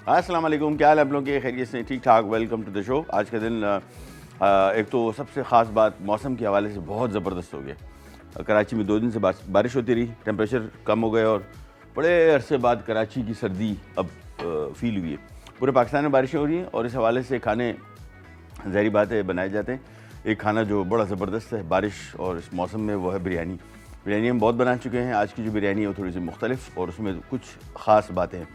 अस्सलाम वालेकुम, क्या हाल है आप लोगों के? खैरियत से? ठीक ठाक। Welcome to the show. आज का दिन एक तो सबसे ख़ास बात मौसम के हवाले से बहुत ज़बरदस्त हो गया। कराची में 2 दिन से बारिश होती रही, टेम्परेचर कम हो गए और बड़े अरसे बाद कराची की सर्दी अब फील हुई है। पूरे पाकिस्तान में बारिशें हो रही हैं और इस हवाले से खाने ज़ाहिर बात है बनाए जाते हैं। एक खाना जो बड़ा ज़बरदस्त है बारिश और इस मौसम में, वो है बिरयानी। बिरयानी हम बहुत बना चुके हैं। आज की जो बिरयानी है वो थोड़ी सी मुख्तलिफ और उसमें कुछ ख़ास बातें हैं।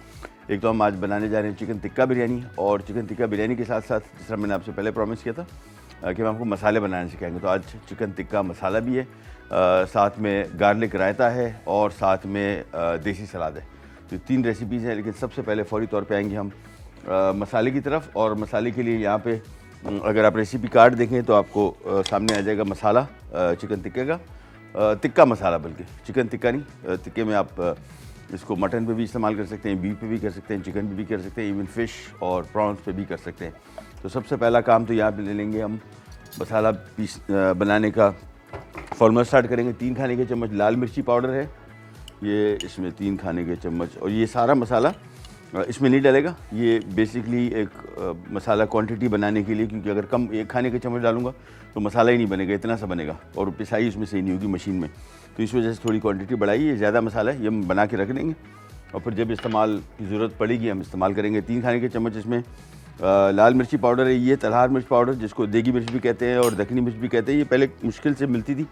एक तो हम आज बनाने जा रहे हैं चिकन टिक्का बिरयानी, और चिकन टिक्का बिरयानी के साथ साथ जिस तरह मैंने आपसे पहले प्रॉमिस किया था कि हम आपको मसाले बनाने सिखाएंगे, तो आज चिकन टिक्का मसाला भी है, साथ में गार्लिक रायता है और साथ में देसी सलाद है। तो 3 रेसिपीज़ हैं, लेकिन सबसे पहले फ़ौरी तौर पे आएंगे हम मसाले की तरफ। और मसाले के लिए यहाँ पे अगर आप रेसिपी कार्ड देखें तो आपको सामने आ जाएगा मसाला चिकन टिक्के का, टिक्का मसाला, बल्कि चिकन टिक्का नहीं। टिक्के में आप इसको मटन पे भी इस्तेमाल कर सकते हैं, बीफ पे भी कर सकते हैं, चिकन पे भी कर सकते हैं, इवन फ़िश और प्रॉन्स पे भी कर सकते हैं। तो सबसे पहला काम तो यहाँ पे ले लेंगे हम मसाला बनाने का फॉर्मूला स्टार्ट करेंगे। 3 खाने के चम्मच लाल मिर्ची पाउडर है, ये इसमें 3 खाने के चम्मच, और ये सारा मसाला इसमें नहीं डालेगा। ये बेसिकली एक मसाला क्वांटिटी बनाने के लिए, क्योंकि अगर कम 1 खाने के चम्मच डालूंगा तो मसाला ही नहीं बनेगा, इतना सा बनेगा और पिसाई उसमें सही नहीं होगी मशीन में। तो इस वजह से थोड़ी क्वांटिटी बढ़ाई। ये ज़्यादा मसाला है, ये हम बना के रख देंगे और फिर जब इस्तेमाल की ज़रूरत पड़ेगी हम इस्तेमाल करेंगे। 3 खाने के चम्मच इसमें लाल मिर्ची पाउडर है, ये तलहार मिर्च पाउडर जिसको देगी मिर्च भी कहते हैं और दखनी मिर्च भी कहते हैं। ये पहले मुश्किल से मिलती थी,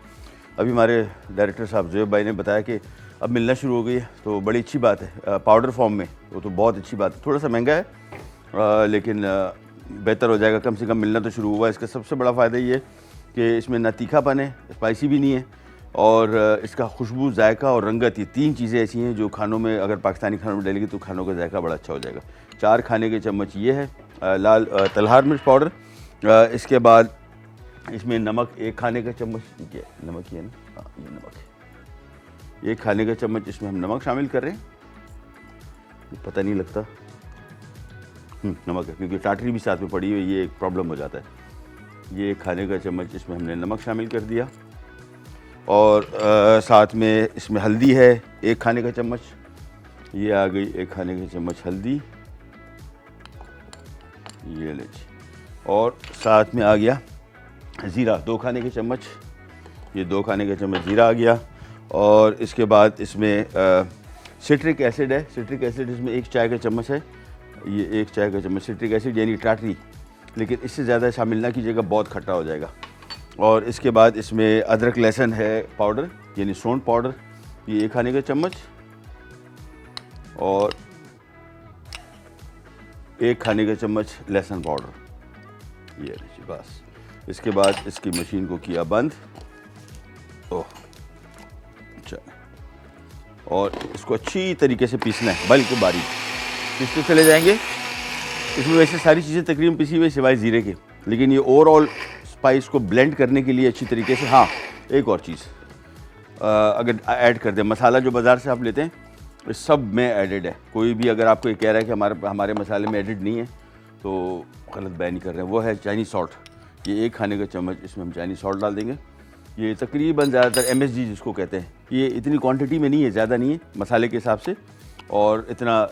अभी हमारे डायरेक्टर साहब ज़ुएब भाई ने बताया कि अब मिलना शुरू हो गई है, तो बड़ी अच्छी बात है पाउडर फॉर्म में, वो तो बहुत अच्छी बात है। थोड़ा सा महंगा है लेकिन बेहतर हो जाएगा, कम से कम मिलना तो शुरू हुआ। इसका सबसे बड़ा फ़ायदा ये कि इसमें ना तीखापन है, स्पाइसी भी नहीं है, और इसका खुशबू, जायका और रंगत, ये 3 चीज़ें ऐसी हैं जो खानों में, अगर पाकिस्तानी खानों में डालेगी तो खानों का जायका बड़ा अच्छा हो जाएगा। 4 खाने के चम्मच ये है लाल तलहार मिर्च पाउडर। इसके बाद इसमें नमक 1 खाने का चम्मच, ये नमक ही है ना, हाँ ये नमक है, 1 खाने का चम्मच इसमें हम नमक शामिल कर रहे हैं। पता नहीं लगता नमक है, क्योंकि टाटरी भी साथ में पड़ी हुई है, ये एक प्रॉब्लम हो जाता है। ये 1 खाने का चम्मच इसमें हमने नमक शामिल कर दिया, और साथ में इसमें हल्दी है 1 खाने का चम्मच, ये आ गई 1 खाने का चम्मच हल्दी, ये ले। और साथ में आ गया ज़ीरा 2 खाने के चम्मच, ये 2 खाने का चम्मच ज़ीरा आ गया। और इसके बाद इसमें सिट्रिक एसिड है, सिट्रिक एसिड इसमें 1 चाय का चम्मच है, ये 1 चाय का चम्मच सिट्रिक एसिड यानी टाटरी, लेकिन इससे ज़्यादा शामिल ना कीजिएगा, बहुत खट्टा हो जाएगा। और इसके बाद इसमें अदरक लहसुन है पाउडर यानी सौंठ पाउडर, ये 1 खाने का चम्मच, और 1 खाने का चम्मच लहसुन पाउडर, ये बस। इसके बाद इसकी मशीन को किया बंद, ओह अच्छा, और इसको अच्छी तरीके से पीसना है, बल्कि बारीक पीसते चले जाएंगे। इसमें वैसे सारी चीज़ें तकरीबन पिसी हुई सिवाय ज़ीरे के, लेकिन ये ओवरऑल स्पाइस को ब्लेंड करने के लिए अच्छी तरीके से। हाँ, एक और चीज़ अगर ऐड कर दें, मसाला जो बाज़ार से आप लेते हैं इस सब में एडिड है। कोई भी अगर आपको ये कह रहा है कि हमारे मसाले में एडिड नहीं है तो गलत बयानी कर रहे हैं। वो है चाइनीज़ सॉल्ट, ये 1 खाने का चम्मच इसमें हम चाइनीज़ सॉल्ट डाल देंगे। ये तकरीबन ज़्यादातर MSG जिसको कहते हैं, ये इतनी क्वांटिटी में नहीं है, ज़्यादा नहीं है मसाले के हिसाब से, और इतना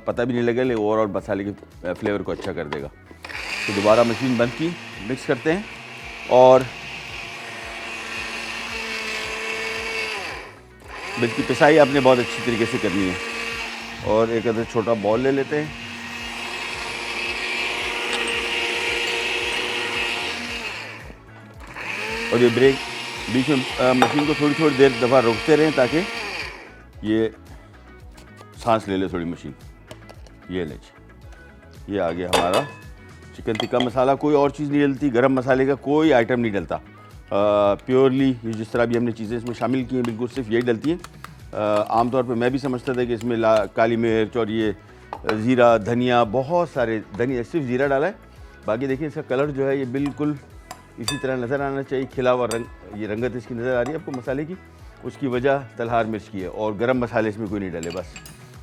पता भी नहीं लगेगा, लेकिन ओवरऑल मसाले के फ्लेवर को अच्छा कर देगा। तो दोबारा मशीन बंद की, मिक्स करते हैं, और बिल्कुल पिसाई आपने बहुत अच्छी तरीके से करनी है। और एक अदर छोटा बॉल ले लेते हैं, और ये ब्रेक बीच में मशीन को थोड़ी देर दफ़ा रोकते रहें ताकि ये सांस ले ले थोड़ी मशीन। ये ले, ये आ गया हमारा चिकन टिक्का मसाला। कोई और चीज़ नहीं डलती, गरम मसाले का कोई आइटम नहीं डलता, प्योरली ये जिस तरह भी हमने चीज़ें इसमें शामिल की हैं बिल्कुल सिर्फ यही डलती हैं। आमतौर पे मैं भी समझता था कि इसमें काली मिर्च और ये ज़ीरा, धनिया, बहुत सारे धनिया, सिर्फ ज़ीरा डाला है। बाकी देखिए इसका कलर जो है ये बिल्कुल इसी तरह नज़र आना चाहिए, खिला हुआ रंग, ये रंगत इसकी नज़र आ रही है आपको मसाले की, उसकी वजह तलहार मिर्च की है, और गरम मसाले इसमें कोई नहीं डाले बस।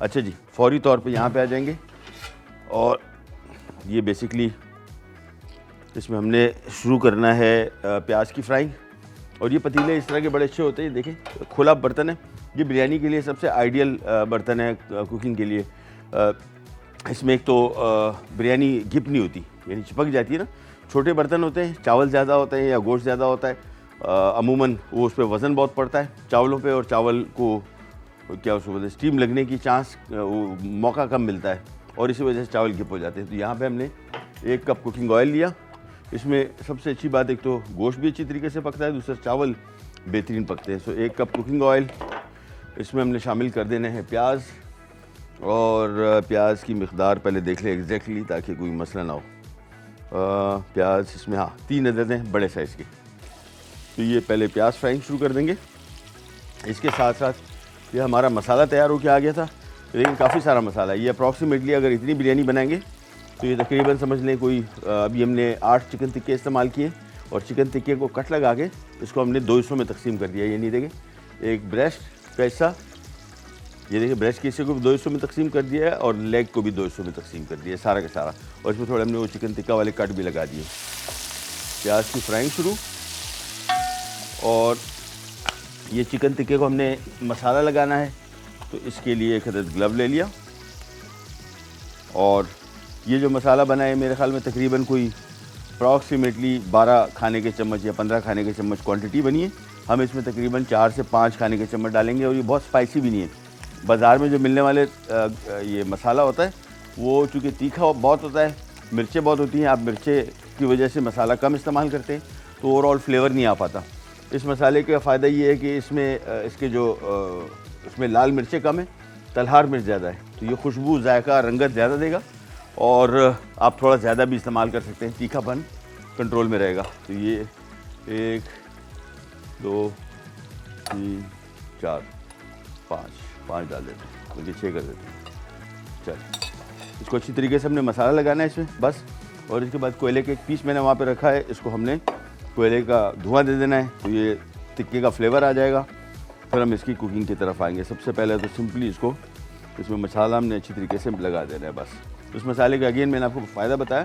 अच्छा जी, फौरी तौर पे यहाँ पे आ जाएंगे, और ये बेसिकली इसमें हमने शुरू करना है प्याज की फ्राइंग। और ये पतीले इस तरह के बड़े अच्छे होते हैं, देखें खुला बर्तन है, ये बिरयानी के लिए सबसे आइडियल बर्तन है कुकिंग के लिए। इसमें एक तो बिरयानी घिप नहीं होती, यानी चिपक जाती है ना। छोटे बर्तन होते हैं, चावल ज़्यादा होते हैं या गोश्त ज़्यादा होता है, अमूमन वो उस पर वज़न बहुत पड़ता है चावलों पे, और चावल को क्या उसको बोलते हैं स्टीम लगने की चांस मौका कम मिलता है, और इसी वजह से चावल घिप हो जाते हैं। तो यहाँ पे हमने 1 कप कुकिंग ऑयल लिया। इसमें सबसे अच्छी बात, एक तो गोश्त भी अच्छी तरीके से पकता है, दूसरा चावल बेहतरीन पकते हैं। सो 1 कप कुकिंग ऑयल। इसमें हमने शामिल कर देने हैं प्याज, और प्याज की मिक़दार पहले देख लें एग्जैक्टली, ताकि कोई मसला ना हो। प्याज इसमें, हाँ 3 अदद हैं बड़े साइज़ के। तो ये पहले प्याज फ्राइंग शुरू कर देंगे। इसके साथ साथ ये हमारा मसाला तैयार होकर आ गया था, लेकिन काफ़ी सारा मसाला है। ये अप्रॉक्सीमेटली अगर इतनी बिरयानी बनाएंगे तो ये तकरीबन समझ लें कोई, अभी हमने 8 चिकन टिक्के इस्तेमाल किए, और चिकन टिक्के को कट लगा के इसको हमने 2 हिस्सों में तकसीम कर दिया। ये नहीं देखें, एक ब्रेस्ट का हिस्सा, ये देखिए ब्रेस्ट के हिस्से को भी 2 हिस्सों में तकसीम कर दिया है, और लेग को भी 2 हिस्सों में तकसीम कर दिया है, सारा का सारा। और इसमें थोड़े हमने वो चिकन टिक्का वाले कट भी लगा दिए। प्याज की फ्राइंग शुरू, और ये चिकन टिक्के को हमने मसाला लगाना है, तो इसके लिए 1 अदद ग्लव ले लिया। और ये जो मसाला बना है मेरे ख्याल में तकरीबन कोई अप्रॉक्सीमेटली 12 खाने के चम्मच या 15 खाने के चम्मच क्वांटिटी बनी है। हम इसमें तकरीबन 4 से 5 खाने के चम्मच डालेंगे, और ये बहुत स्पाइसी भी नहीं है। बाज़ार में जो मिलने वाले ये मसाला होता है वो चूँकि तीखा बहुत होता है, मिर्चें बहुत होती हैं, आप मिर्चें की वजह से मसाला कम इस्तेमाल करते हैं, तो ओवरऑल फ्लेवर नहीं आ पाता। इस मसाले का फ़ायदा ये है कि इसमें इसके जो इसमें लाल मिर्चें कम है, तलहार मिर्च ज़्यादा है, तो ये खुशबू, जायका, रंगत ज़्यादा देगा, और आप थोड़ा ज़्यादा भी इस्तेमाल कर सकते हैं, तीखापन कंट्रोल में रहेगा। तो ये 1 2 3 4 5 डाल देते हैं, बल्कि 6 कर देते हैं। चलिए, इसको अच्छी तरीके से हमने मसाला लगाना है इसमें बस। और इसके बाद कोयले के एक पीस मैंने वहाँ पे रखा है, इसको हमने कोयले का धुआं दे देना है, तो ये टिक्के का फ्लेवर आ जाएगा। फिर हम इसकी कुकिंग की तरफ आएंगे। सबसे पहले तो सिंपली इसको, इसमें मसाला हमने अच्छी तरीके से लगा देना है बस। उस मसाले का अगेन मैंने आपको फ़ायदा बताया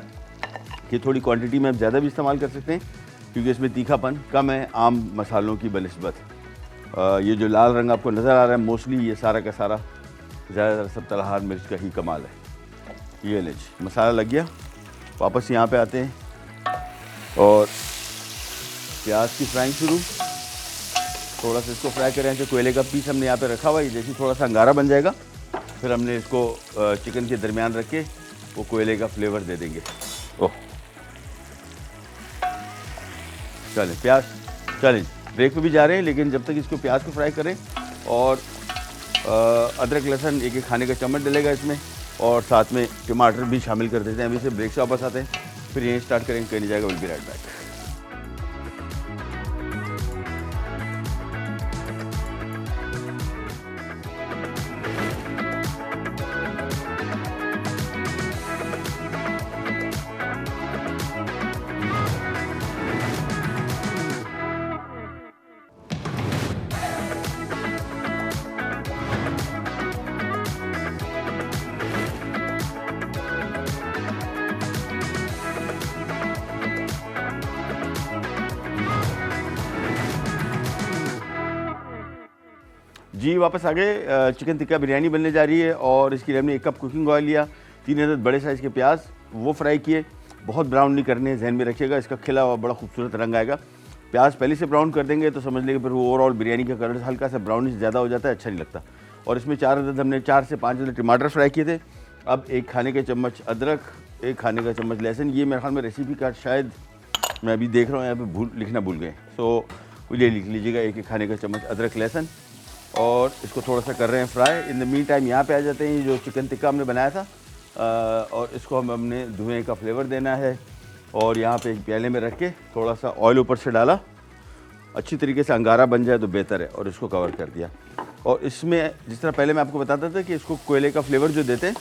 कि थोड़ी क्वांटिटी में आप ज़्यादा भी इस्तेमाल कर सकते हैं, क्योंकि इसमें तीखापन कम है आम मसालों की बनिस्बत। ये जो लाल रंग आपको नज़र आ रहा है, मोस्टली ये सारा का सारा ज़्यादातर सब तलहार मिर्च का ही कमाल है। ये लीजिए मसाला लग गया। वापस यहाँ पे आते हैं, और प्याज की फ्राइंग शुरू। थोड़ा सा इसको फ्राई करें, जो कोयले का पीस हमने यहाँ पे रखा हुआ है, जैसे थोड़ा सा अंगारा बन जाएगा, फिर हमने इसको चिकन के दरमियान रख के वो कोयले का फ्लेवर दे देंगे। ओह चलें, प्याज चलें, ब्रेक पे भी जा रहे हैं, लेकिन जब तक इसको प्याज को फ्राई करें, और अदरक लहसुन 1 खाने का चम्मच डलेगा इसमें, और साथ में टमाटर भी शामिल कर देते हैं। अभी से ब्रेक से वापस आते हैं, फिर यहीं स्टार्ट करेंगे, कहीं नहीं जाएगा। Will be right back. जी वापस आ गए। चिकन टिक्का बिरयानी बनने जा रही है, और इसके लिए हमने 1 कप कुकिंग ऑयल लिया, 3 अदद बड़े साइज़ के प्याज वो फ्राई किए। बहुत ब्राउन नहीं करने, जहन में रखिएगा, इसका खिला हुआ बड़ा खूबसूरत रंग आएगा। प्याज पहले से ब्राउन कर देंगे तो समझ लेंगे फिर वो ओवरऑल बिरयानी का कलर हल्का सा ब्राउनिश ज़्यादा हो जाता है, अच्छा नहीं लगता। और इसमें 4 अदद हमने 4 से 5 अदद टमाटर फ्राई किए थे। अब 1 खाने के चम्मच अदरक, 1 खाने का चम्मच लहसुन। ये मेरे ख्याल में रेसिपी कार्ड शायद मैं अभी देख रहा हूँ यहाँ पे लिखना भूल गए, सो ये लिख लीजिएगा, 1 खाने का चम्मच अदरक लहसुन। और इसको थोड़ा सा कर रहे हैं fry. In the mean time यहाँ पे आ जाते हैं जो चिकन टिक्का हमने बनाया था, और इसको हमने धुएं का फ्लेवर देना है। और यहाँ पे एक प्याले में रख के थोड़ा सा ऑयल ऊपर से डाला, अच्छी तरीके से अंगारा बन जाए तो बेहतर है, और इसको कवर कर दिया। और इसमें जिस तरह पहले मैं आपको बताता था कि इसको कोयले का फ्लेवर जो देते हैं,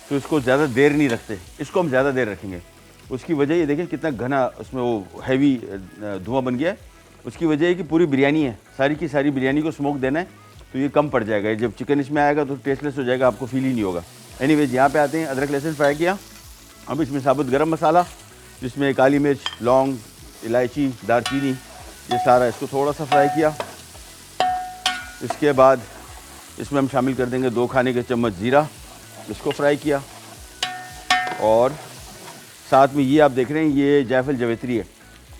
तो इसको ज़्यादा देर नहीं रखते, इसको हम ज़्यादा देर रखेंगे। उसकी वजह ये देखें कितना घना उसमें वो हैवी धुआं बन गया है। उसकी वजह है कि पूरी बिरयानी है, सारी की सारी बिरयानी को स्मोक देना है, तो ये कम पड़ जाएगा। जब चिकन इसमें आएगा तो टेस्टलेस हो जाएगा, आपको फील ही नहीं होगा। एनीवेज यहाँ पे आते हैं, अदरक लहसुन फ्राई किया। अब इसमें साबुत गरम मसाला, जिसमें काली मिर्च, लौंग, इलायची, दालचीनी, ये सारा इसको थोड़ा सा फ्राई किया। इसके बाद इसमें हम शामिल कर देंगे 2 खाने के चम्मच ज़ीरा, इसको फ्राई किया। और साथ में ये आप देख रहे हैं ये जायफल जवेत्री है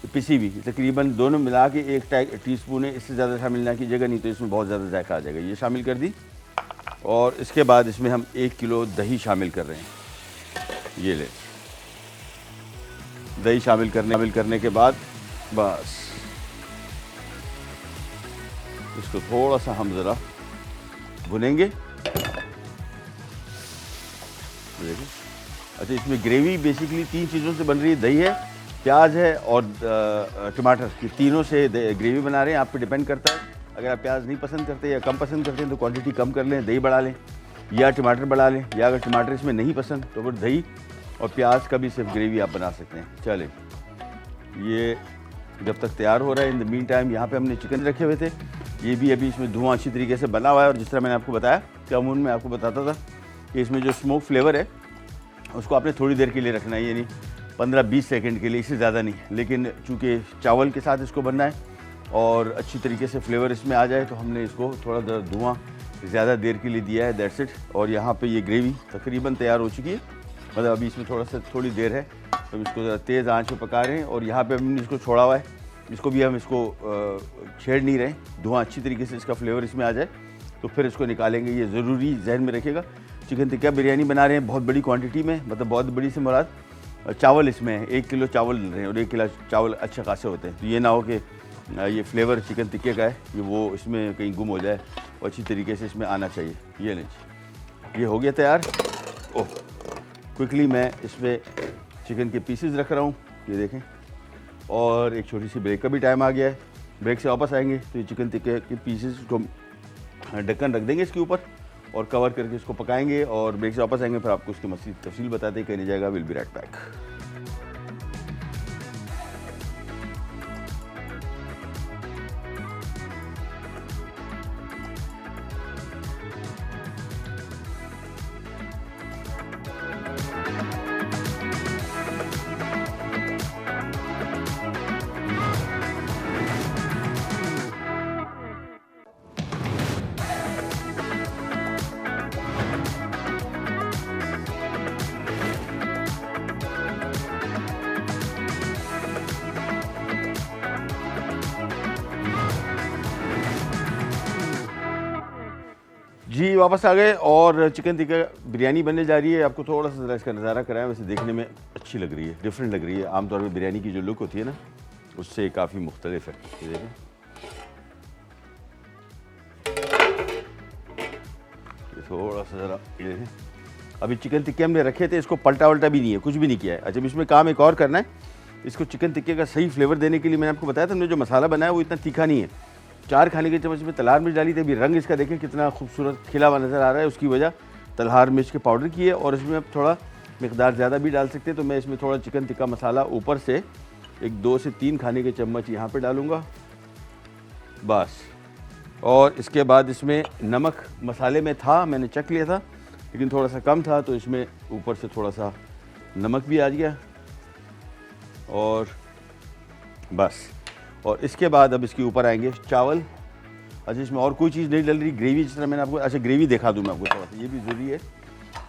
पिसी हुई, तकरीबन दोनों मिला के 1 टीस्पून है, इससे ज़्यादा शामिल ना कीजिएगा, नहीं तो इसमें बहुत ज़्यादा जायका आ जाएगा। ये शामिल कर दी और इसके बाद इसमें हम 1 किलो दही शामिल कर रहे हैं। ये ले दही शामिल करने के बाद बस इसको थोड़ा सा हम ज़रा भुनेंगे। देखिए, अच्छा इसमें ग्रेवी बेसिकली 3 चीज़ों से बन रही है, दही है, प्याज है और टमाटर, ये तीनों से ग्रेवी बना रहे हैं। आप पे डिपेंड करता है, अगर आप प्याज नहीं पसंद करते या कम पसंद करते हैं तो क्वांटिटी कम कर लें, दही बढ़ा लें या टमाटर बढ़ा लें, या अगर टमाटर इसमें नहीं पसंद तो फिर दही और प्याज का भी सिर्फ ग्रेवी आप बना सकते हैं। चलें, ये जब तक तैयार हो रहा है, इन द मीन टाइम यहाँ पे हमने चिकन रखे हुए थे, ये भी अभी इसमें धुआं अच्छी तरीके से बना हुआ है। और जिस तरह मैंने आपको बताया कि अमून में आपको बताता था कि इसमें जो स्मोक फ्लेवर है उसको आपने थोड़ी देर के लिए रखना है, यानी 15-20 सेकंड के लिए, इससे ज़्यादा नहीं। लेकिन चूँकि चावल के साथ इसको बनना है और अच्छी तरीके से फ्लेवर इसमें आ जाए तो हमने इसको थोड़ा धुआं ज़्यादा देर के लिए दिया है, दैट्स इट। और यहाँ पे ये ग्रेवी तकरीबन तैयार हो चुकी है, मतलब अभी इसमें थोड़ी देर है, तो इसको ज़रा तेज़ आंच पे पका रहे हैं। और यहाँ पे हमने इसको छोड़ा हुआ है, इसको भी हम इसको छेड़ नहीं रहे, धुआं अच्छी तरीके से इसका फ्लेवर इसमें आ जाए तो फिर इसको निकालेंगे। ये ज़रूरी जहन में रखिएगा। चिकन टिक्का बिरयानी बना रहे हैं बहुत बड़ी क्वांटिटी में, मतलब बहुत बड़ी से मुराद चावल इसमें है, 1 किलो चावल ले रहे हैं और 1 किलो चावल अच्छे खासे होते हैं। तो ये ना हो कि ये फ्लेवर चिकन टिक्के का है ये वो इसमें कहीं गुम हो जाए, और अच्छी तरीके से इसमें आना चाहिए। ये लीजिए, ये हो गया तैयार। ओह, क्विकली मैं इसमें चिकन के पीसेस रख रहा हूँ, ये देखें। और एक छोटी सी ब्रेक का भी टाइम आ गया है, ब्रेक से वापस आएंगे तो ये चिकन टिक्के के पीसेस को ढक्कन रख देंगे इसके ऊपर और कवर करके इसको पकाएंगे। और ब्रेक से वापस आएंगे, फिर आपको उसकी मज़ीद तफसील बताते हैं, कहने जाएगा। Will be right back. जी वापस आ गए और चिकन टिक्का बिरयानी बनने जा रही है। आपको थोड़ा सा ज़रा इसका नज़ारा कराएं, वैसे देखने में अच्छी लग रही है, डिफरेंट लग रही है। आमतौर पर बिरयानी की जो लुक होती है ना उससे काफ़ी मुख्तलिफ है। ये देखें, ये थोड़ा सा ज़रा ये देखें। अभी चिकन टिक्के हमने रखे थे, इसको पलटा वल्टा भी नहीं है, कुछ भी नहीं किया है। अच्छा, इसमें काम एक और करना है, इसको चिकन टिक्के का सही फ्लेवर देने के लिए मैंने आपको बताया था, हमने जो मसाला बनाया वो इतना तीखा नहीं है। 4 खाने के चम्मच में तलहार मिर्च डाली थी। अभी रंग इसका देखें कितना खूबसूरत खिला हुआ नज़र आ रहा है, उसकी वजह तलहार मिर्च के पाउडर की है। और इसमें आप थोड़ा मिकदार ज़्यादा भी डाल सकते हैं, तो मैं इसमें थोड़ा चिकन टिक्का मसाला ऊपर से एक 2 से 3 खाने के चम्मच यहाँ पे डालूँगा बस। और इसके बाद इसमें नमक मसाले में था, मैंने चख लिया था, लेकिन थोड़ा सा कम था, तो इसमें ऊपर से थोड़ा सा नमक भी आ गया और बस। और इसके बाद अब इसके ऊपर आएंगे चावल। अच्छा, इसमें और कोई चीज़ नहीं डल रही, ग्रेवी जिस तरह मैंने आपको, अच्छा ग्रेवी दिखा दूँ मैं आपको थोड़ा सा, ये भी ज़रूरी है।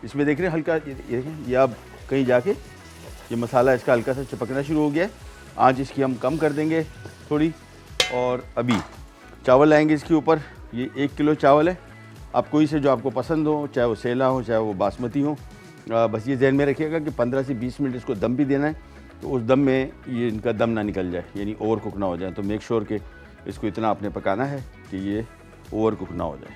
इसमें देख रहे हैं हल्का, ये देखें, ये अब कहीं जाके ये मसाला इसका हल्का सा चिपकना शुरू हो गया है। आँच इसकी हम कम कर देंगे थोड़ी। और अभी चावल आएंगे इसके ऊपर। ये 1 किलो चावल है, आप कोई से जो आपको पसंद हो, चाहे वो सेला हो चाहे वो बासमती हो। बस ये जहन में रखिएगा कि 15 से 20 मिनट इसको दम भी देना है, तो उस दम में ये इनका दम ना निकल जाए, यानी ओवर कुक ना हो जाए। तो मेक श्योर कि इसको इतना आपने पकाना है कि ये ओवर कुक ना हो जाए।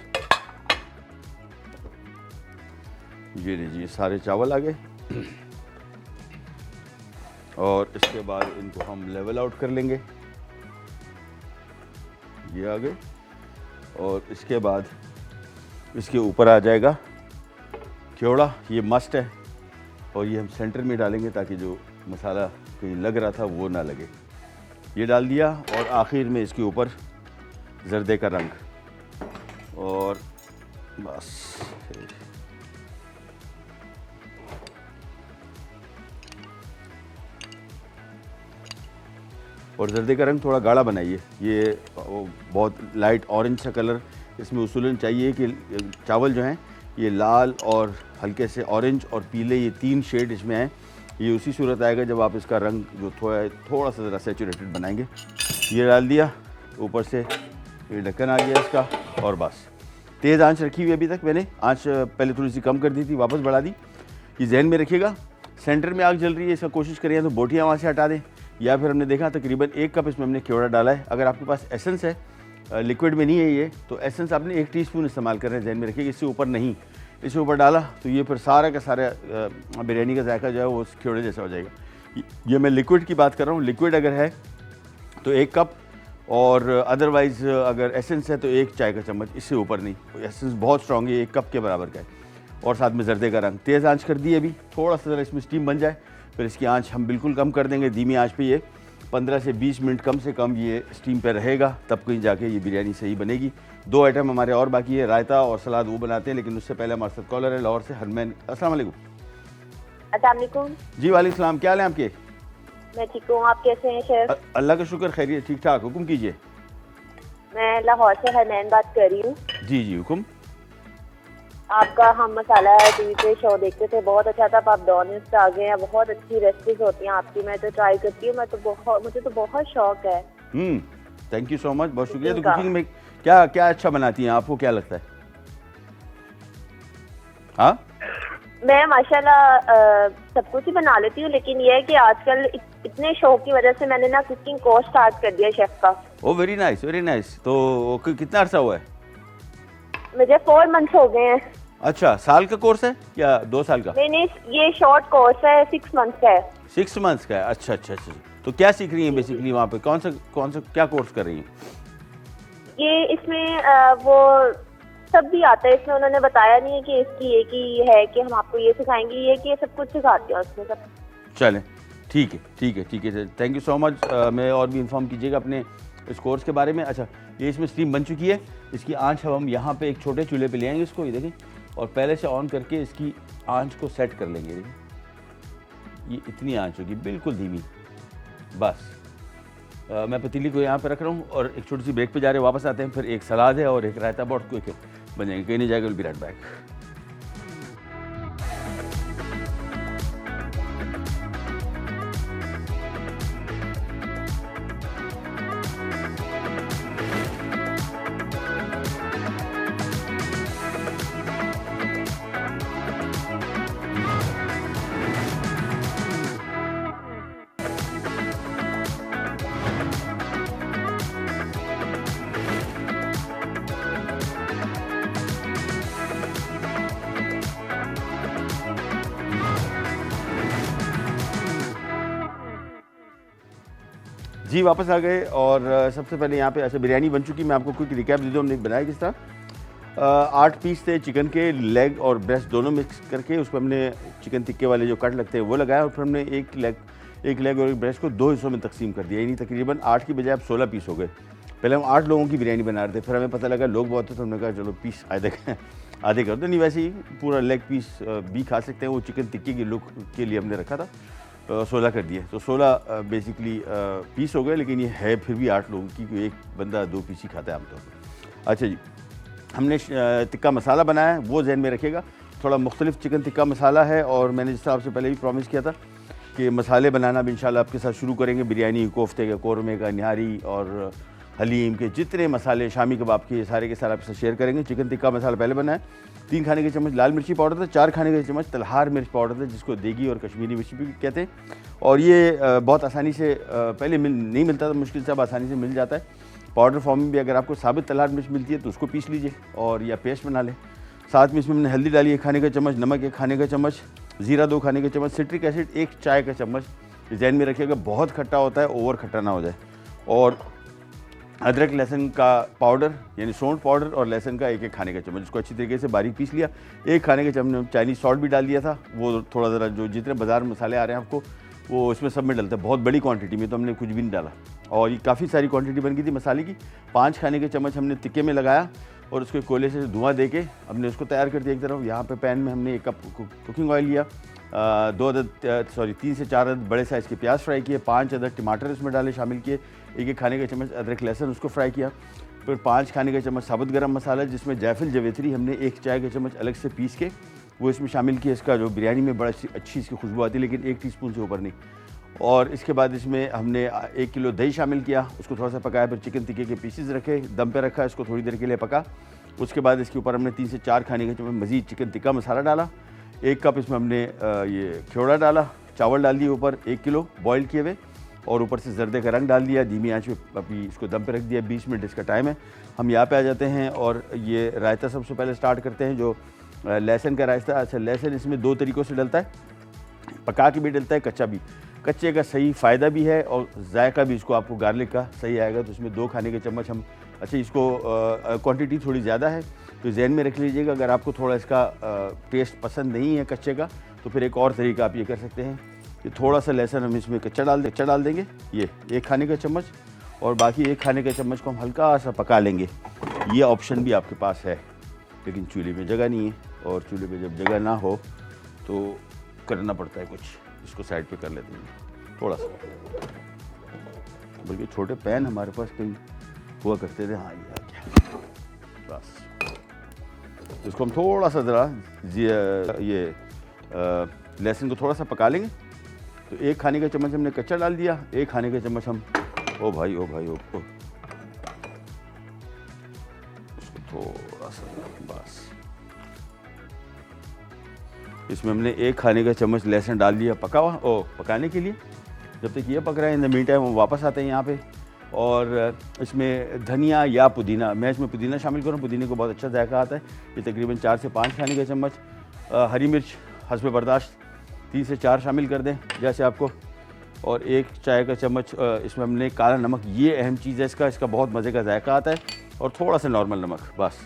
ये लीजिए, सारे चावल आ गए और इसके बाद इनको हम लेवल आउट कर लेंगे। ये आ गए और इसके बाद इसके ऊपर आ जाएगा क्योड़ा, ये मस्ट है। और ये हम सेंटर में डालेंगे ताकि जो मसाला कहीं लग रहा था वो ना लगे। ये डाल दिया और आखिर में इसके ऊपर जर्दे का रंग और बस। और जर्दे का रंग थोड़ा गाढ़ा बनाइए, ये बहुत लाइट ऑरेंज सा कलर इसमें उसूलन चाहिए कि चावल जो हैं ये लाल और हल्के से ऑरेंज और पीले, ये 3 शेड इसमें हैं। ये उसी सूरत आएगा जब आप इसका रंग जो थोड़ा सा ज़रा सैचुरेटेड बनाएंगे। ये डाल दिया, ऊपर से ये ढक्कन आ गया इसका, और बस तेज़ आंच रखी हुई अभी तक मैंने, आंच पहले थोड़ी सी कम कर दी थी, वापस बढ़ा दी। ये जहन में रखिएगा, सेंटर में आग जल रही है, इसका कोशिश करें तो बोटियाँ वहाँ से हटा दें, या फिर हमने देखा तकरीबन 1 कप इसमें हमने केवड़ा डाला है। अगर आपके पास एसेंस है, लिक्विड में नहीं है ये, तो एसेंस आपने 1 टीस्पून इस्तेमाल कर रहे हैं, जहन में रखिएगा। इससे ऊपर नहीं, इससे ऊपर डाला तो ये फिर सारा का सारा बिरयानी का जायका जो है वो केवड़े जैसा हो जाएगा। ये मैं लिक्विड की बात कर रहा हूँ, लिक्विड अगर है तो 1 कप, और अदरवाइज़ अगर एसेंस है तो 1 चाय का चम्मच, इससे ऊपर नहीं। एसेंस बहुत स्ट्रॉन्ग है, 1 कप के बराबर का है, और साथ में जर्दे का रंग। तेज़ आंच कर दी अभी, थोड़ा सा ज़रा इसमें स्टीम बन जाए, फिर इसकी आंच हम बिल्कुल कम कर देंगे, धीमी आंच पे ये 15 से 20 मिनट कम से कम ये स्टीम पे रहेगा, तब कहीं जाके ये बिरयानी सही बनेगी। 2 आइटम हमारे और बाकी है, रायता और सलाद वो बनाते हैं, लेकिन उससे पहले हमारे साथ कॉलर है लाहौर से, हरमैन। अस्सलाम वालेकुम। अस्सलाम वालेकुम। जी वालेकुम सलाम, क्या हाल है आपके? मैं ठीक हूँ, आप कैसे हैं शेफ? अल्लाह का शुक्र, खैरियत, ठीक ठाक। हुक्म कीजिए। मैं लाहौर से हरमैन बात कर रही हूँ। जी जी हुक्म। आपका हम मसाला टीवी पे शो देखते थे, बहुत अच्छा था। अब आप डॉनिस्ट आ गए हैं, बहुत अच्छी रेसिपीज होती हैं आपकी, मैं तो ट्राई करती हूँ। मुझे तो बहुत शौक है। थैंक यू सो मच, बहुत शुक्रिया। तो कुकिंग में क्या क्या अच्छा बनाती हैं, आपको क्या लगता है? हाँ, मैं माशाल्लाह सब कुछ ही बना लेती हूँ, लेकिन ये है कि आजकल इतने शौक की वजह से मैंने ना कुकिंग कोर्स स्टार्ट कर दिया शेफ का। ओ वेरी नाइस, वेरी नाइस। तो कितना अर्सा हुआ है? मुझे 4 मंथ्स हो गए हैं। अच्छा, साल का कोर्स है या 2 साल का? नहीं, ये शॉर्ट कोर्स है, 6 मंथ्स का है। 6 मंथ्स का है, अच्छा अच्छा अच्छा। तो क्या सीख रही हैं बेसिकली वहाँ पे, कौन सा क्या कोर्स कर रही हैं? ये इसमें वो सब भी आता है, इसमें उन्होंने बताया नहीं है कि इसकी एक ही है कि हम आपको ये सिखाएंगे, ये कि सब कुछ सिखाते हैं उसमें सब। चलें, ठीक है ठीक है ठीक है, थैंक यू सो मच। मैं और भी इन्फॉर्म कीजिएगा अपने इस कोर्स के बारे में। अच्छा, ये इसमें स्टीम बन चुकी है, इसकी आंच हम यहाँ पे एक छोटे चूल्हे पे ले आएंगे इसको, ये देखें, और पहले से ऑन करके इसकी आंच को सेट कर लेंगे। ये इतनी आंच होगी, बिल्कुल धीमी, बस। मैं पतीली को यहाँ पे रख रहा हूँ और एक छोटी सी ब्रेक पे जा रहे हैं, वापस आते हैं, फिर एक सलाद है और एक रायता, बहुत क्विक बन जाएंगे, कहीं नहीं जाएगा। Will be right back. जी वापस आ गए, और सबसे पहले यहाँ पे अच्छा बिरयानी बन चुकी। मैं आपको क्विक रिकैप दे दूँ हमने बनाया किस तरह। 8 पीस थे चिकन के, लेग और ब्रेस्ट दोनों मिक्स करके उस पर हमने चिकन टिक्के वाले जो कट लगते हैं वो लगाया, और फिर हमने एक लेग और एक ब्रेस्ट को 2 हिस्सों में तकसीम कर दिया, यानी तकरीबन 8 की बजाय अब 16 पीस हो गए। पहले हम 8 लोगों की बिरयानी बना रहे थे, फिर हमें पता लगा लोग बहुत थे, तो हमने कहा चलो पीस आधे कर दो। नहीं, वैसे ही पूरा लेग पीस भी खा सकते हैं, वो चिकन टिक्के की लुक के लिए हमने रखा था, 16 कर दिए, तो 16 बेसिकली पीस हो गए। लेकिन ये है फिर भी 8 लोगों की, क्योंकि एक बंदा 2 पीस ही खाता है आमतौर पर। अच्छा जी, हमने टिक्का मसाला बनाया है, वो जहन में रखिएगा, थोड़ा मुख्तलिफ चिकन टिक्का मसाला है। और मैंने जिस तरह आपसे पहले भी प्रॉमिस किया था कि मसाले बनाना भी इंशाल्लाह आपके साथ शुरू करेंगे, बिरयानी, कोफ्ते का, कौरमे का, निहारी और हलीम के जितने मसाले, शामी कबाब के, सारे के सारे आपके साथ शेयर करेंगे। चिकन टिक्का मसाला पहले बनाया, 3 खाने के चम्मच लाल मिर्ची पाउडर था, 4 खाने के चम्मच तलहार मिर्च पाउडर था, जिसको देगी और कश्मीरी मिर्ची भी कहते हैं। और ये बहुत आसानी से पहले नहीं मिलता था, मुश्किल से अब आसानी से मिल जाता है पाउडर फॉर्म में भी। अगर आपको साबित तलहार मिर्च मिलती है तो उसको पीस लीजिए और या पेस्ट बना लें। साथ में इसमें हमने हल्दी डाली 1 खाने का चम्मच, नमक 1 खाने का चम्मच, ज़ीरा 2 खाने के चम्मच, सिट्रिक एसिड 1 चाय का चम्मच। जहन में रखिएगा बहुत खट्टा होता है, ओवर खट्टा ना हो जाए। और अदरक लहसुन का पाउडर यानी सौंठ पाउडर और लहसुन का 1 खाने का चम्मच, जिसको अच्छी तरीके से बारीक पीस लिया। 1 खाने के चम्मच चाइनीज़ सॉल्ट भी डाल दिया था, वो थोड़ा ज़रा जो जितने बाज़ार मसाले आ रहे हैं आपको वो इसमें सब में डलता है, बहुत बड़ी क्वांटिटी में तो हमने कुछ भी नहीं डाला। और ये काफ़ी सारी क्वांटिटी बन गई थी मसाले की। 5 खाने के चम्मच हमने टिक्के में लगाया और उसके कोयले से धुआं दे के हमने उसको तैयार कर दिया एक तरफ। यहाँ पे पैन में हमने 1 कप कुकिंग ऑयल लिया, 3 से 4 अदद बड़े साइज़ के प्याज फ्राई किए, 5 अदद टमाटर इसमें डाले शामिल किए, 1 खाने का चम्मच अदरक लहसुन उसको फ्राई किया, फिर 5 खाने का चम्मच साबुत गरम मसाला जिसमें जायफल जवेत्री हमने 1 चाय का चम्मच अलग से पीस के वो इसमें शामिल किया। इसका जो बिरयानी में बड़ा अच्छी इसकी खुशबू आती है, लेकिन 1 टीस्पून से ऊपर नहीं। और इसके बाद इसमें हमने 1 किलो दही शामिल किया, उसको थोड़ा सा पकाया, फिर चिकन टिक्के के पीसेस रखे, दम पे रखा, इसको थोड़ी देर के लिए पका। उसके बाद इसके ऊपर हमने 3 से 4 खाने के चम्मच मज़ीद चिकन टिक्का मसाला डाला। 1 कप इसमें हमने ये खियोड़ा डाला, चावल डाल दिए ऊपर 1 किलो बॉयल किए हुए, और ऊपर से जर्दे का रंग डाल दिया। धीमी आंच पे अभी इसको दम पे रख दिया, 20 मिनट इसका टाइम है। हम यहाँ पे आ जाते हैं और ये रायता सबसे पहले स्टार्ट करते हैं, जो लहसुन का रायता। अच्छा, लहसुन इसमें 2 तरीक़ों से डलता है, पका के भी डलता है, कच्चा भी। कच्चे का सही फ़ायदा भी है और जायका भी इसको आपको गार्लिक का सही आएगा। तो इसमें 2 खाने के चम्मच हम, अच्छा इसको क्वांटिटी थोड़ी ज़्यादा है तो जहन में रख लीजिएगा। अगर आपको थोड़ा इसका टेस्ट पसंद नहीं है कच्चे का, तो फिर एक और तरीका आप ये कर सकते हैं कि थोड़ा सा लहसुन हम इसमें कच्चा डाल देंगे, ये 1 खाने का चम्मच, और बाकी 1 खाने का चम्मच को हम हल्का सा पका लेंगे। ये ऑप्शन भी आपके पास है, लेकिन चूल्हे में जगह नहीं है, और चूल्हे पे जब जगह ना हो तो करना पड़ता है कुछ। इसको साइड पे कर लेते हैं थोड़ा सा, बल्कि छोटे पैन हमारे पास कहीं हुआ करते थे। हाँ, ये आ गया बस। इसको हम थोड़ा सा ज़रा ये लहसुन को थोड़ा सा पका लेंगे। तो 1 खाने का चम्मच हमने कच्चा डाल दिया, 1 खाने का चम्मच हम ओ भाई इसको थोड़ा सा बस, इसमें हमने 1 खाने का चम्मच लहसुन डाल दिया पकाने के लिए। जब तक ये पक रहा है, इन द मीन टाइम हम वापस आते हैं यहाँ पे, और इसमें धनिया या पुदीना, मैं इसमें पुदीना शामिल करूँ, पुदीने को बहुत अच्छा जायका आता है। ये तकरीबन 4 से 5 खाने का चम्मच। हरी मिर्च हस्ब बर्दाश्त 3 से 4 शामिल कर दें जैसे आपको, और 1 चाय का चम्मच इसमें हमने काला नमक, ये अहम चीज़ है इसका बहुत मज़े का जायका आता है, और थोड़ा सा नॉर्मल नमक। बस,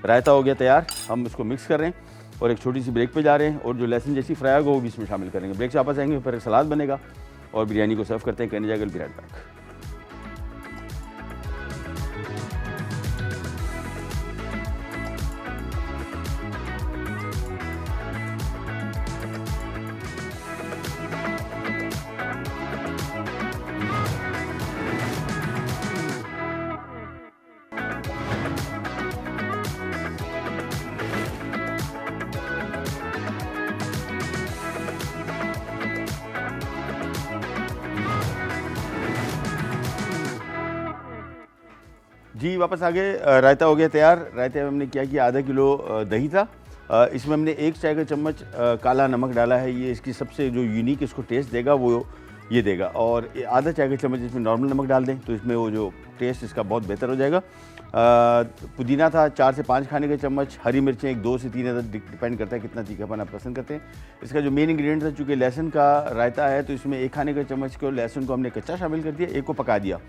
रायता हो गया तैयार। हम इसको मिक्स कर रहे हैं और एक छोटी सी ब्रेक पे जा रहे हैं, और जो लहसुन जैसी फ्राई होगा वो भी इसमें शामिल करेंगे। ब्रेक से वापस आएंगे, फिर एक सलाद बनेगा और बिरयानी को सर्व करते हैं। कहने जाएगा बिरयानी पैक। जी वापस आ गए। रायता हो गया तैयार। रायते में हमने क्या किया, आधा किलो दही था, इसमें हमने 1 चाय का चम्मच काला नमक डाला है। ये इसकी सबसे जो यूनिक इसको टेस्ट देगा वो ये देगा। और आधा चाय का चम्मच इसमें नॉर्मल नमक डाल दें तो इसमें वो जो टेस्ट इसका बहुत बेहतर हो जाएगा। पुदीना था 4 से 5 खाने के चम्मच। हरी मिर्चें 2 से 3 अदद, डिपेंड करता है कितना तीखापन आप पसंद करते हैं। इसका जो मेन इंग्रेडिएंट था, चूँकि लहसुन का रायता है तो इसमें 1 खाने के चम्मच को लहसुन को हमने कच्चा शामिल कर दिया, 1 को पका दिया।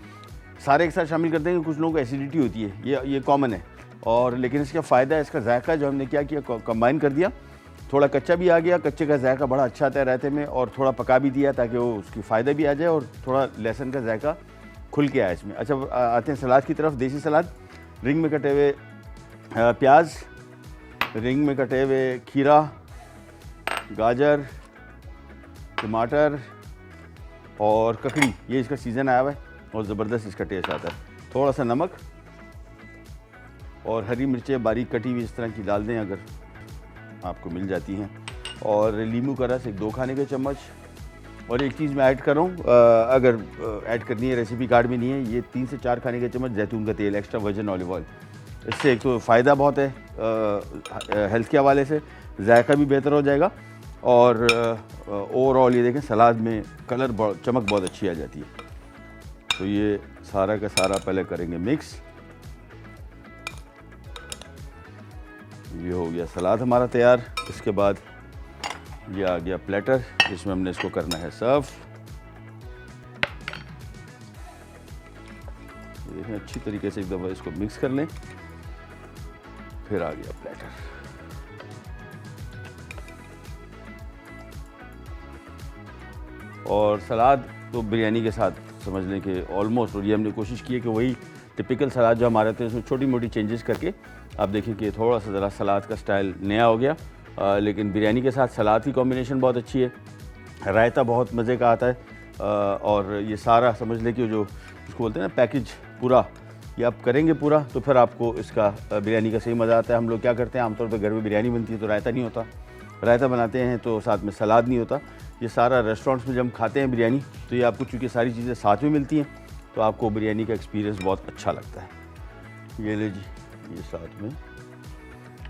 सारे एक साथ शामिल कर देंगे, कुछ लोगों को एसिडिटी होती है, ये कॉमन है। और लेकिन इसका फ़ायदा है, इसका जायका जो हमने क्या किया, कंबाइन कर दिया। थोड़ा कच्चा भी आ गया, कच्चे का जायका बड़ा अच्छा आता है रायते में, और थोड़ा पका भी दिया ताकि वो उसकी फ़ायदा भी आ जाए और थोड़ा लहसुन का जायका खुल के आए इसमें। अच्छा, आते हैं सलाद की तरफ। देसी सलाद, रिंग में कटे हुए प्याज, रिंग में कटे हुए खीरा, गाजर, टमाटर और ककड़ी, ये इसका सीज़न आया हुआ है और ज़बरदस्त इसका टेस्ट आता है। थोड़ा सा नमक और हरी मिर्चें बारीक कटी हुई इस तरह की डाल दें अगर आपको मिल जाती हैं, और नींबू का रस 2 खाने के चम्मच। और एक चीज़ मैं ऐड कर रहा हूँ, अगर ऐड करनी है, रेसिपी कार्ड में नहीं है, ये 3 से 4 खाने के चम्मच जैतून का तेल, एक्स्ट्रा वर्जिन ऑलिव ऑयल। इससे एक तो फ़ायदा बहुत है हेल्थ के हवाले से, जायका भी बेहतर हो जाएगा, और ओवरऑल ये देखें सलाद में कलर चमक बहुत अच्छी आ जाती है। तो ये सारा का सारा पहले करेंगे मिक्स। ये हो गया सलाद हमारा तैयार। इसके बाद ये आ गया प्लेटर, जिसमें हमने इसको करना है सर्व। ये देखें अच्छी तरीके से एक दफ़ा इसको मिक्स कर लें, फिर आ गया प्लेटर। और सलाद तो बिरयानी के साथ समझ लें कि ऑलमोस्ट, और ये हमने कोशिश की है कि वही टिपिकल सलाद जो हमारे थे उसमें छोटी मोटी चेंजेस करके आप देखें कि थोड़ा सा ज़रा सलाद का स्टाइल नया हो गया। लेकिन बिरयानी के साथ सलाद की कॉम्बिनेशन बहुत अच्छी है, रायता बहुत मज़े का आता है, और ये सारा समझ लें कि जो इसको बोलते हैं ना पैकेज पूरा, ये आप करेंगे पूरा तो फिर आपको इसका बिरयानी का सही मज़ा आता है। हम लोग क्या करते हैं, आमतौर पर घर में बिरयानी बनती है तो रायता नहीं होता, रायता बनाते हैं तो साथ में सलाद नहीं होता। ये सारा रेस्टोरेंट्स में जब हम खाते हैं बिरयानी तो ये आपको चूँकि सारी चीज़ें साथ में मिलती हैं तो आपको बिरयानी का एक्सपीरियंस बहुत अच्छा लगता है। ये ले जी, ये साथ में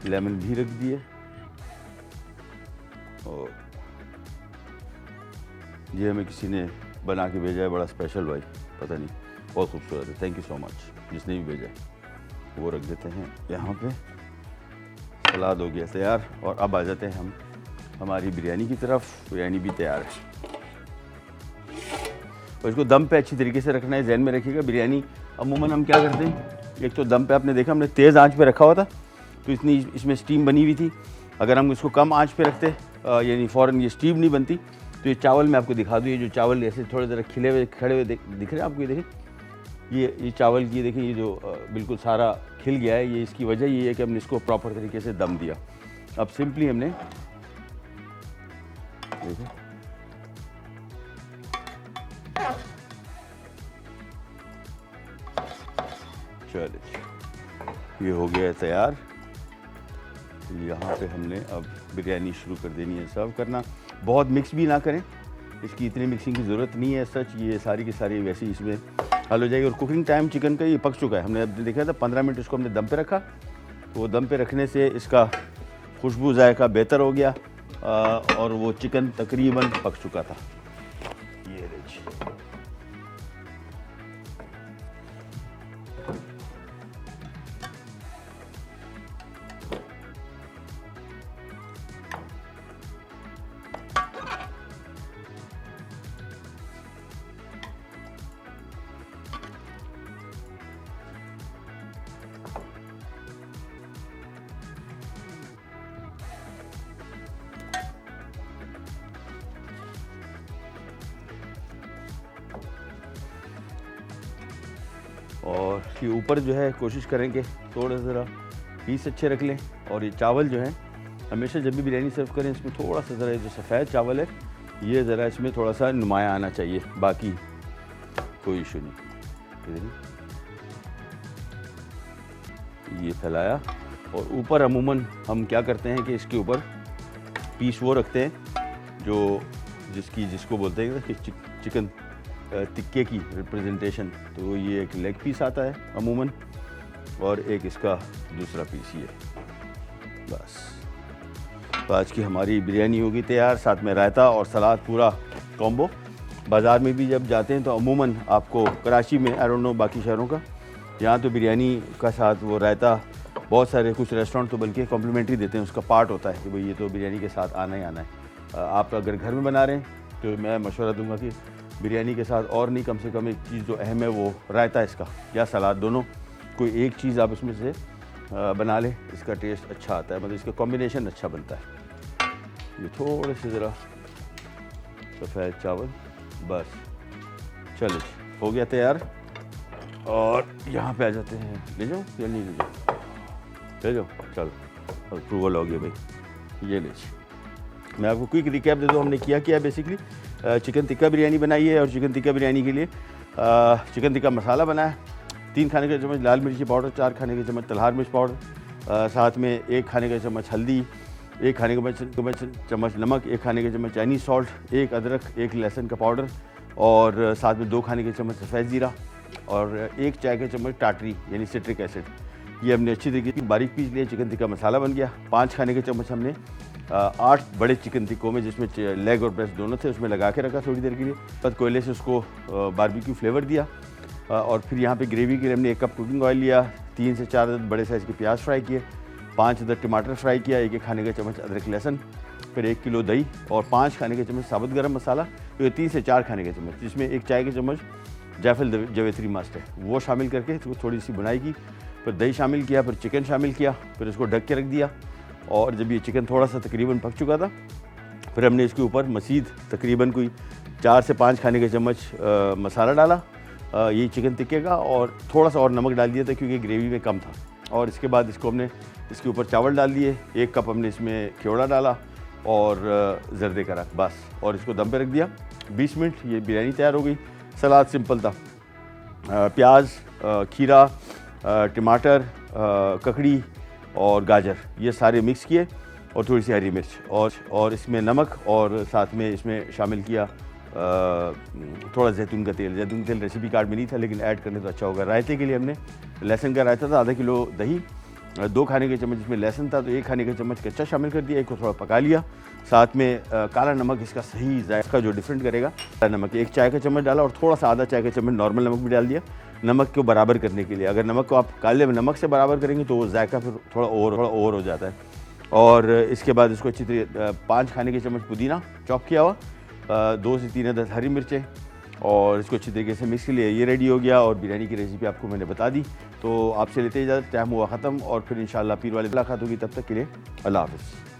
लेमन भी रख दिए और ये हमें किसी ने बना के भेजा है, बड़ा स्पेशल भाई, पता नहीं, बहुत खूबसूरत है। थैंक यू सो मच जिसने भी भेजा है। वो रख देते हैं यहाँ पे। सलाद हो गया तैयार और अब आ जाते हैं हम हमारी बिरयानी की तरफ। बिरयानी भी तैयार है और इसको दम पे अच्छी तरीके से रखना है। जहन में रखिएगा बिरयानी अमूमन हम क्या करते हैं, एक तो दम पे आपने देखा हमने तेज़ आंच पे रखा हुआ था तो इतनी इसमें स्टीम बनी हुई थी। अगर हम इसको कम आंच पे रखते यानी फ़ौरन ये स्टीम नहीं बनती। तो ये चावल मैं आपको दिखा दूँ, ये जो चावल ऐसे थोड़े ज़रा खिले हुए खड़े हुए दिख रहे हैं आपको, ये देखें, ये चावल की देखिए, ये जो बिल्कुल सारा खिल गया है। ये इसकी वजह ये है कि हमने इसको प्रॉपर तरीके से दम दिया। अब सिंपली हमने देखिए चलिए ये हो गया है तैयार। यहाँ पे हमने अब बिरयानी शुरू कर देनी है सर्व करना। बहुत मिक्स भी ना करें, इसकी इतनी मिक्सिंग की ज़रूरत नहीं है सच। ये सारी की सारी वैसे ही इसमें हल हो जाएगी। और कुकिंग टाइम चिकन का ये पक चुका है। हमने अब देखा था 15 मिनट इसको हमने दम पे रखा तो वो दम पे रखने से इसका खुशबू जायका बेहतर हो गया और वो चिकन तकरीबन पक चुका था। ये लीजिए, और ये ऊपर जो है कोशिश करेंगे थोड़ा ज़रा पीस अच्छे रख लें। और ये चावल जो है हमेशा जब भी बिरयानी सर्व करें इसमें थोड़ा सा ज़रा जो सफ़ेद चावल है ये ज़रा इसमें थोड़ा सा नुमाया आना चाहिए, बाकी कोई इशू नहीं। ये फैलाया और ऊपर अमूमन हम क्या करते हैं कि इसके ऊपर पीस वो रखते हैं जो जिसको बोलते हैं कि चिकन टिक्के की रिप्रेजेंटेशन। तो ये एक लेग पीस आता है अमूमन और एक इसका दूसरा पीस ये। बस तो आज की हमारी बिरयानी होगी तैयार, साथ में रायता और सलाद, पूरा कॉम्बो। बाज़ार में भी जब जाते हैं तो अमूमन आपको कराची में, आई डोंट नो बाकी शहरों का, यहाँ तो बिरयानी का साथ वो रायता बहुत सारे कुछ रेस्टोरेंट तो बल्कि कॉम्प्लीमेंट्री देते हैं, उसका पार्ट होता है कि भाई ये तो बिरयानी के साथ आना ही आना है। आप अगर घर में बना रहे हैं तो मैं मशवरा दूंगा कि बिरयानी के साथ और नहीं, कम से कम एक चीज़ जो अहम है वो रायता इसका या सलाद, दोनों कोई एक चीज़ आप इसमें से बना लें, इसका टेस्ट अच्छा आता है, मतलब इसका कॉम्बिनेशन अच्छा बनता है। ये थोड़े से ज़रा सफ़ेद चावल, बस चलो हो गया तैयार। और यहाँ पे आ जाते हैं, ले जाओ या नहीं ले जाओ, ले जाओ, चलो अप्रूवल हो गया भाई। ये लीजिए, मैं आपको क्विक रिकैप दे दूँ हमने क्या बेसिकली। चिकन टिक्का बिरयानी बनाई है और चिकन टिक्का बिरयानी के लिए चिकन टिक्का मसाला बनाया, 3 खाने का चम्मच लाल मिर्ची पाउडर, 4 खाने के चम्मच तलहार मिर्च पाउडर, साथ में 1 खाने का चम्मच हल्दी, 1 खाने का चम्मच नमक, 1 खाने का चम्मच चाइनीज़ सॉल्ट, 1 अदरक, 1 लहसुन का पाउडर और साथ में 2 खाने के चम्मच सफ़ेद ज़ीरा और 1 चाय का चम्मच टाटरी यानी सिट्रिक एसिड। ये हमने अच्छी तरीके से बारीक पीस लिया। चिकन टिक्का मसाला बन गया। 5 खाने के चम्मच हमने 8 बड़े चिकन टिक्कों में, जिसमें लेग और ब्रेस्ट दोनों थे, उसमें लगा के रखा थोड़ी देर के लिए। बाद कोयले से उसको बारबेक्यू फ्लेवर दिया और फिर यहाँ पे ग्रेवी के लिए हमने 1 कप कुकिंग ऑयल लिया, 3 से 4 अदद बड़े साइज़ के प्याज फ्राई किए, 5 अदद टमाटर फ्राई किया, 1 खाने का चम्मच अदरक लहसुन, फिर 1 किलो दही और 5 खाने के चम्मच साबुत गरम मसाला, तो ये 3 से 4 खाने के चम्मच, जिसमें 1 चाय के चम्मच जायफल जावित्री मस्ट है, वो शामिल करके इसको थोड़ी सी बुनाई की, फिर दही शामिल किया, फिर चिकन शामिल किया, फिर इसको ढक के रख दिया। और जब ये चिकन थोड़ा सा तकरीबन पक चुका था फिर हमने इसके ऊपर मज़ीद तकरीबन कोई 4 से 5 खाने के चम्मच मसाला डाला यही चिकन टिक्के का, और थोड़ा सा और नमक डाल दिया था क्योंकि ग्रेवी में कम था। और इसके बाद इसको हमने इसके ऊपर चावल डाल दिए, 1 कप हमने इसमें ख्योड़ा डाला और जर्दे का रख, बस, और इसको दम पे रख दिया 20 मिनट। ये बिरयानी तैयार हो गई। सलाद सिंपल था, प्याज, खीरा, टमाटर, ककड़ी और गाजर, ये सारे मिक्स किए और थोड़ी सी हरी मिर्च और इसमें नमक और साथ में इसमें शामिल किया थोड़ा जैतून का तेल। जैतून का तेल रेसिपी कार्ड में नहीं था लेकिन ऐड करने तो अच्छा होगा। रायते के लिए हमने लहसुन का रायता था, आधा किलो दही, 2 खाने के चम्मच इसमें लहसुन था तो 1 खाने का चम्मच कच्चा शामिल कर दिया, एक को थोड़ा पका लिया। साथ में काला नमक इसका सही जायका जो डिफरेंट करेगा, काला नमक 1 चाय का चम्मच डाला और थोड़ा सा आधा चाय का चम्मच नॉर्मल नमक भी डाल दिया, नमक को बराबर करने के लिए। अगर नमक को आप काले नमक से बराबर करेंगे तो वो जायका फिर थोड़ा ओवर हो जाता है। और इसके बाद इसको अच्छी तरह 5 खाने के चम्मच पुदीना चॉप किया हुआ, 2 से 3 अदद हरी मिर्चें, और इसको अच्छी तरीके से मिक्स के लिए ये रेडी हो गया। और बिरयानी की रेसिपी आपको मैंने बता दी, तो आपसे लेते इजाज़त, टाइम हुआ ख़त्म और फिर इंशाल्लाह पीर वाले मुलाकात होगी। तब तक के लिए अल्लाह हाफ़िज़।